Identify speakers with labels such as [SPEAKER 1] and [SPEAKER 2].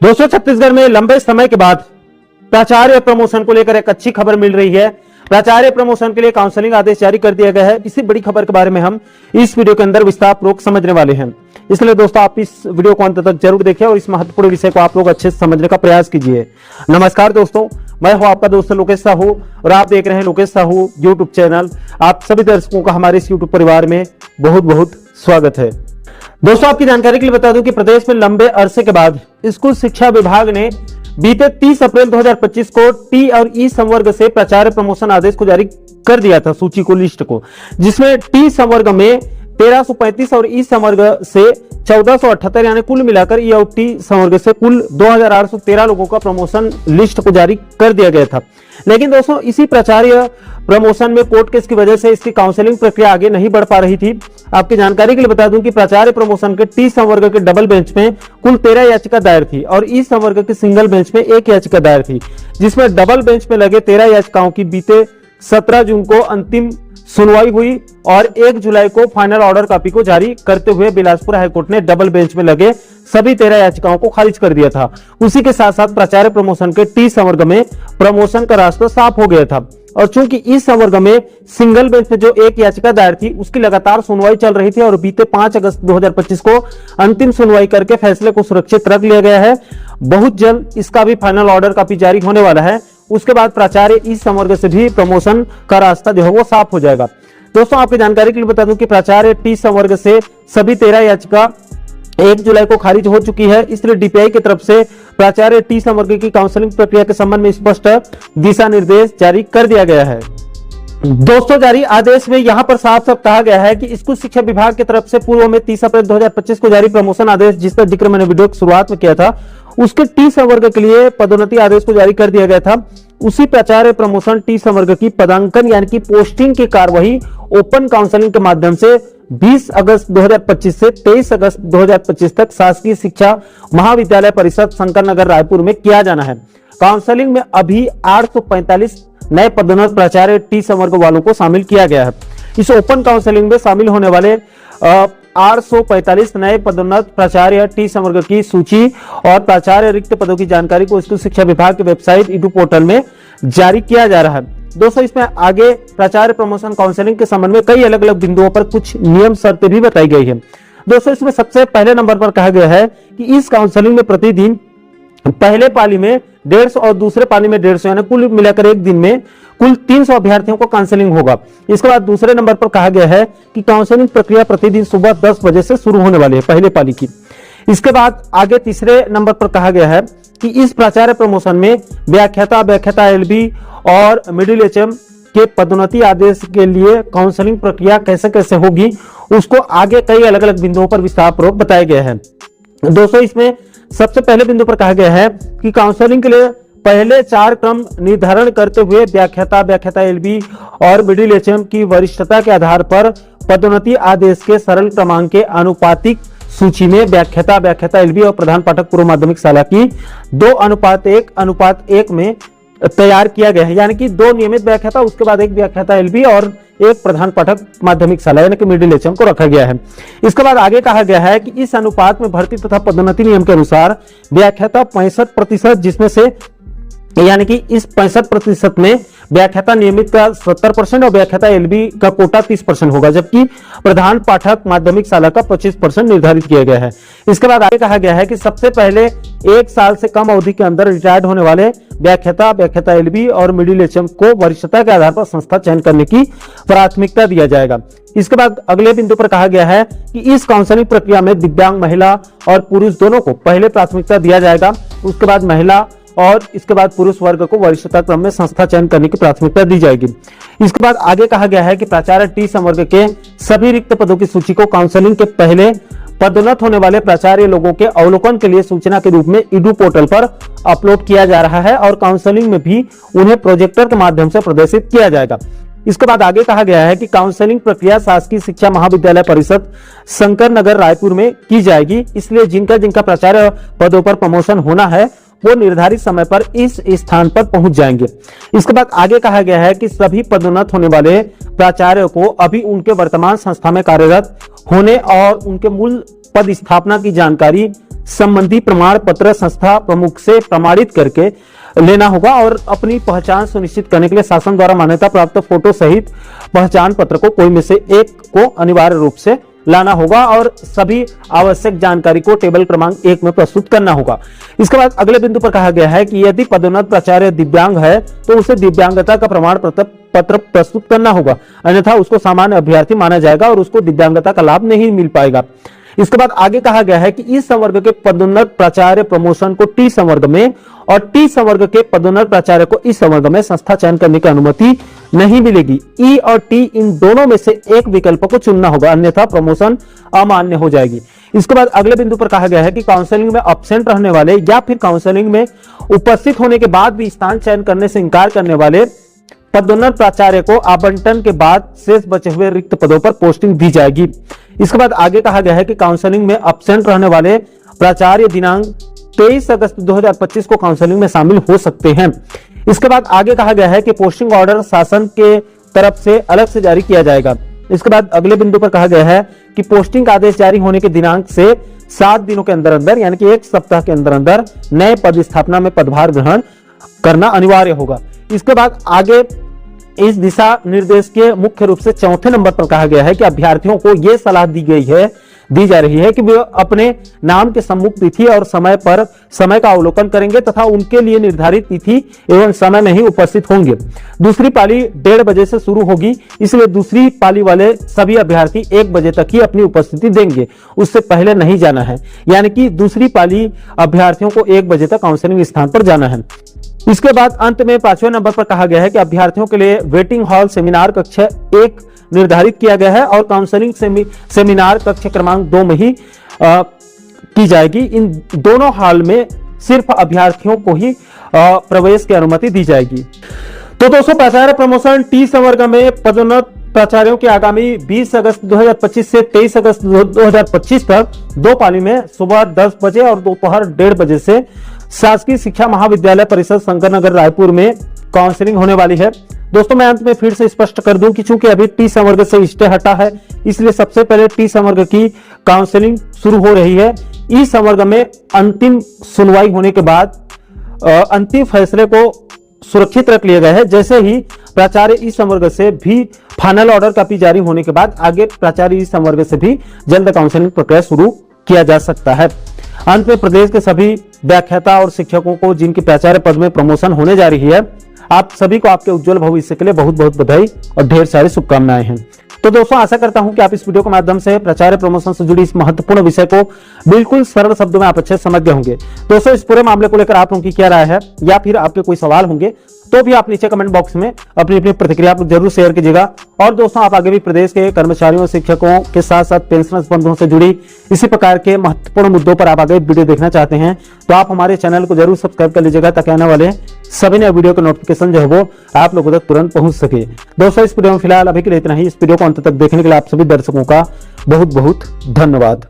[SPEAKER 1] दोस्तों, छत्तीसगढ़ में लंबे समय के बाद प्राचार्य प्रमोशन को लेकर एक अच्छी खबर मिल रही है। प्राचार्य प्रमोशन के लिए काउंसलिंग आदेश जारी कर दिया गया है। इसी बड़ी खबर के बारे में हम इस वीडियो के अंदर विस्तार पूर्वक समझने वाले हैं। इसलिए दोस्तों, आप इस वीडियो को अंत तक जरूर देखें और इस महत्वपूर्ण विषय को आप लोग अच्छे से समझने का प्रयास कीजिए। नमस्कार दोस्तों, मैं हूं आपका दोस्त लोकेश साहू और आप देख रहे हैं लोकेश साहू यूट्यूब चैनल। आप सभी दर्शकों का हमारे इस यूट्यूब परिवार में बहुत बहुत स्वागत है। दोस्तों, आपकी जानकारी के लिए बता दूं कि प्रदेश में लंबे अरसे के बाद स्कूल शिक्षा विभाग ने बीते 30 अप्रैल 2025 को टी और ई संवर्ग से प्राचार्य प्रमोशन आदेश को जारी कर दिया था, सूची को, लिस्ट को, जिसमें टी संवर्ग में 1335 और ई संवर्ग से 1478 यानी कुल मिलाकर ई और टी संवर्ग से कुल 2813 लोगों का प्रमोशन लिस्ट को जारी कर दिया गया था। लेकिन दोस्तों, इसी प्राचार्य प्रमोशन में कोर्ट केस की वजह से इसकी काउंसलिंग प्रक्रिया आगे नहीं बढ़ पा रही थी। आपकी जानकारी के लिए बता दूं कि प्राचार्य प्रमोशन के टी संवर्ग के डबल बेंच में कुल 13 याचिका दायर थी और ई संवर्ग के सिंगल बेंच में 1 याचिका दायर थी, जिसमें डबल बेंच में लगे 13 याचिकाओं की बीते 17 जून को अंतिम सुनवाई हुई और 1 जुलाई को फाइनल ऑर्डर कॉपी को जारी करते हुए बिलासपुर हाईकोर्ट ने डबल बेंच में लगे सभी 13 याचिकाओं को खारिज कर दिया था। उसी के साथ साथ प्राचार्य प्रमोशन के टी संवर्ग में प्रमोशन का रास्ता साफ हो गया था और चूंकि इस संवर्ग में सिंगल बेंच में जो 1 याचिका दायर थी उसकी लगातार सुनवाई चल रही थी और बीते 5 अगस्त 2025 को अंतिम सुनवाई करके फैसले को सुरक्षित रख लिया गया है। बहुत जल्द इसका भी फाइनल ऑर्डर कॉपी जारी होने वाला है। उसके बाद प्राचार्य इस संवर्ग से भी प्रमोशन का रास्ता जो है वो साफ हो जाएगा। दोस्तों, आपकी जानकारी के लिए बता दूं कि प्राचार्य टी संवर्ग से सभी 13 याचिका 1 जुलाई को खारिज हो चुकी है। इसलिए डीपीआई की तरफ से प्राचार्य टी संवर्ग की काउंसलिंग प्रक्रिया के संबंध में स्पष्ट दिशा निर्देश जारी कर दिया गया है। दोस्तों, जारी आदेश में यहां पर साफ साफ कहा गया है कि स्कूल शिक्षा विभाग की तरफ से पूर्व में 30 अप्रैल 2025 को जारी प्रमोशन आदेश, जिसका जिक्र मैंने वीडियो की शुरुआत में किया था, उसके टी संवर्ग के लिए पदोन्नति आदेश को जारी कर दिया गया था। उसी प्राचार्य प्रमोशन टी संवर्ग की पदांकन यानी कि पोस्टिंग की कार्यवाही ओपन काउंसलिंग के माध्यम से 20 अगस्त 2025 से 23 अगस्त 2025 तक शासकीय शिक्षा महाविद्यालय परिषद शंकर नगर रायपुर में किया जाना है। काउंसलिंग में अभी 845 नए पदोन्नत प्राचार्य टी संवर्ग वालों को शामिल किया गया है। इस ओपन काउंसलिंग में शामिल होने वाले 845 नए पदोन्नत प्राचार्य टी संवर्ग की सूची और प्राचार्य रिक्त पदों की जानकारी को स्कूल शिक्षा विभाग की वेबसाइट ईडू पोर्टल में जारी किया जा रहा है। दोस्तों, इसमें आगे प्राचार्य प्रमोशन काउंसलिंग के संबंध में कई अलग अलग बिंदुओं पर कुछ नियम शर्तें भी बताई गई है। दोस्तों, इसमें सबसे पहले नंबर पर कहा गया है कि इस काउंसलिंग में प्रतिदिन पहले पाली में 150 और दूसरे पाली में 150 यानी कुल मिलाकर एक दिन में कुल 300 अभ्यर्थियों को काउंसलिंग होगा। इसके बाद दूसरे नंबर पर कहा गया है कि काउंसलिंग प्रक्रिया प्रतिदिन सुबह 10 बजे से शुरू होने वाली है, पहले पाली की। इसके बाद आगे तीसरे नंबर पर कहा गया है कि इस प्राचार्य प्रमोशन में व्याख्याता एलबी और मिडिल एचएम के पदोन्नति आदेश के लिए काउंसलिंग प्रक्रिया कैसे कैसे होगी, उसको आगे कई अलग अलग बिंदुओं पर विस्तार पूर्वक बताया गया है। दोस्तों, इसमें सबसे पहले बिंदु पर कहा गया है कि काउंसलिंग के लिए पहले 4 क्रम निर्धारण करते हुए व्याख्याता एलबी और मिडिल एचएम की वरिष्ठता के आधार पर पदोन्नति आदेश के सरल क्रमांक के आनुपातिक सूची में व्याख्याता एलबी और प्रधान पाठक पूर्व माध्यमिक शाला की 2:1:1 में तैयार किया गया है। यानी कि 2 नियमित व्याख्याता, उसके बाद 1 व्याख्याता एलबी और 1 प्रधान पाठक माध्यमिक शाला यानी कि मिडिल एचएम को रखा गया है। इसके बाद आगे कहा गया है कि इस अनुपात में भर्ती तथा पदोन्नति नियम के अनुसार व्याख्याता 65%, जिसमें से यानी कि इस 65% में व्याख्याता नियमित का 70% और व्याख्याता एलबी का कोटा 30% होगा, जबकि प्रधान पाठक माध्यमिक शाला का 25% निर्धारित किया गया है। इसके बाद आगे कहा गया है कि सबसे पहले 1 साल से कम अवधि के अंदर रिटायर्ड होने वाले व्याख्याता एलबी और मिडिल एचएम को वरिष्ठता के आधार पर संस्था चयन करने की प्राथमिकता दिया जाएगा। इसके बाद अगले बिंदु पर कहा गया है कि इस काउंसलिंग प्रक्रिया में दिव्यांग महिला और पुरुष दोनों को पहले प्राथमिकता दिया जाएगा। उसके बाद महिला और इसके बाद पुरुष वर्ग को वरिष्ठता क्रम में संस्था चयन करने की प्राथमिकता दी जाएगी। इसके बाद आगे कहा गया है कि प्राचार्य टी संवर्ग के सभी रिक्त पदों की सूची को काउंसलिंग के पहले पदोन्नत होने वाले प्राचार्य लोगों के अवलोकन के लिए सूचना के रूप में ईडू पोर्टल पर अपलोड किया जा रहा है और काउंसलिंग में भी उन्हें प्रोजेक्टर के माध्यम से प्रदर्शित किया जाएगा। इसके बाद आगे कहा गया है कि काउंसलिंग प्रक्रिया शासकीय शिक्षा महाविद्यालय परिषद शंकर नगर रायपुर में की जाएगी। इसलिए जिनका प्राचार्य पदों पर प्रमोशन होना है वो निर्धारित समय पर इस स्थान पर पहुंच जाएंगे। इसके बाद आगे कहा गया है कि सभी पदोन्नत होने वाले प्राचार्य को अभी उनके वर्तमान संस्था में कार्यरत होने और उनके मूल पद स्थापना की जानकारी संबंधी प्रमाण पत्र संस्था प्रमुख से प्रमाणित करके लेना होगा और अपनी पहचान सुनिश्चित करने के लिए शासन द्वारा मान्यता प्राप्त फोटो सहित पहचान पत्र को कोई में से एक को अनिवार्य रूप से लाना होगा और सभी आवश्यक जानकारी को टेबल क्रमांक 1 में प्रस्तुत करना होगा। इसके बाद अगले बिंदु पर कहा गया है कि यदि पदोन्नत प्राचार्य दिव्यांग है तो उसे दिव्यांगता का प्रमाण पत्र प्रस्तुत करना होगा, अन्यथा उसको सामान्य अभ्यर्थी माना जाएगा और उसको दिव्यांगता का लाभ नहीं मिल पाएगा। इसके बाद आगे कहा गया है कि इस संवर्ग के पदोन्नत प्राचार्य प्रमोशन को टी संवर्ग में और टी संवर्ग के पदोन्नत प्राचार्य को इस संवर्ग में संस्था चयन करने की अनुमति नहीं मिलेगी। ई और टी इन दोनों में से एक विकल्प को चुनना होगा, अन्यथा प्रमोशन अमान्य हो जाएगी। इसके बाद अगले बिंदु पर कहा गया है कि काउंसलिंग में अब्सेंट रहने वाले या फिर काउंसलिंग में उपस्थित होने के बाद भी स्थान चयन करने से इंकार करने वाले पदोन्नत प्राचार्य को आवंटन के बाद शेष बचे हुए रिक्त पदों पर पोस्टिंग दी जाएगी। इसके बाद आगे कहा गया है कि काउंसलिंग में अब्सेंट रहने वाले प्राचार्य दिनांक 23 अगस्त 2025 को काउंसलिंग में शामिल हो सकते हैं। इसके बाद आगे कहा गया है कि पोस्टिंग ऑर्डर शासन के तरफ से अलग से जारी किया जाएगा। इसके बाद अगले बिंदु पर कहा गया है कि पोस्टिंग का आदेश जारी होने के दिनांक से 7 दिनों के अंदर अंदर यानी कि 1 सप्ताह के अंदर अंदर नए पद स्थापना में पदभार ग्रहण करना अनिवार्य होगा। इसके बाद आगे इस दिशा निर्देश के मुख्य रूप से चौथे नंबर पर कहा गया है कि अभ्यर्थियों को यह सलाह दी जा रही है कि वे अपने नाम के सम्मुख तिथि और समय का अवलोकन करेंगे तथा उनके लिए निर्धारित तिथि एवं समय में ही उपस्थित होंगे। दूसरी पाली 1:30 बजे से शुरू होगी, इसलिए दूसरी पाली वाले सभी अभ्यर्थी 1 बजे तक ही अपनी उपस्थिति देंगे, उससे पहले नहीं जाना है। यानी कि दूसरी पाली अभ्यर्थियों को 1 बजे तक काउंसलिंग स्थान पर जाना है। इसके बाद अंत में 5वें नंबर पर कहा गया है कि अभ्यर्थियों के लिए वेटिंग हॉल सेमिनार कक्ष 1 निर्धारित किया गया है और काउंसलिंग सेमिनार कक्ष क्रमांक 2 में ही की जाएगी। इन दोनों हॉल में सिर्फ अभ्यर्थियों को ही प्रवेश की अनुमति दी जाएगी। तो दोस्तों, प्राचार्य प्रमोशन टी संवर्ग में पदोन्नत प्राचार्यों के आगामी 20 अगस्त 2025 से 23 अगस्त 2025 तक 2 पाली में सुबह 10 बजे और दोपहर 1:30 बजे से शासकीय शिक्षा महाविद्यालय परिषद शंकरनगर रायपुर में काउंसलिंग होने वाली है। दोस्तों, मैं अंत में फिर से स्पष्ट कर दूं कि चूंकि अभी टी संवर्ग से स्टे हटा है, इसलिए सबसे पहले टी संवर्ग की काउंसलिंग शुरू हो रही है। ई संवर्ग में अंतिम सुनवाई होने के बाद अंतिम फैसले को सुरक्षित रख लिया गया है। जैसे ही प्राचार्य ई संवर्ग से भी फाइनल ऑर्डर कॉपी जारी होने के बाद आगे प्राचार्य ई संवर्ग से भी जल्द काउंसलिंग प्रक्रिया शुरू किया जा सकता है। अंत में प्रदेश के सभी व्याख्याता और शिक्षकों को जिनकी प्राचार्य पद में प्रमोशन होने जा रही है, आप सभी को आपके उज्जवल भविष्य के लिए बहुत बहुत बधाई और ढेर सारी शुभकामनाएं हैं। तो दोस्तों, आशा करता हूं कि आप इस वीडियो के माध्यम से प्राचार्य प्रमोशन से जुड़ी इस महत्वपूर्ण विषय को बिल्कुल सरल शब्दों में आप अच्छे समझ गए होंगे। दोस्तों, इस पूरे मामले को लेकर आप लोगों की क्या राय है या फिर आपके कोई सवाल होंगे तो भी आप नीचे कमेंट बॉक्स में अपनी अपनी प्रतिक्रिया आप जरूर शेयर कीजिएगा। और दोस्तों, आप आगे भी प्रदेश के कर्मचारियों और शिक्षकों के साथ साथ पेंशनर्स बंधुओं से जुड़ी इसी प्रकार के महत्वपूर्ण मुद्दों पर आप आगे वीडियो देखना चाहते हैं तो आप हमारे चैनल को जरूर सब्सक्राइब कर लीजिएगा ताकि आने वाले सभी नए वीडियो के नोटिफिकेशन जो है वो आप लोगों तक तुरंत पहुंच सके। दोस्तों, इस वीडियो में फिलहाल अभी के लिए इतना ही। इस वीडियो को अंत तक देखने के लिए आप सभी दर्शकों का बहुत बहुत धन्यवाद।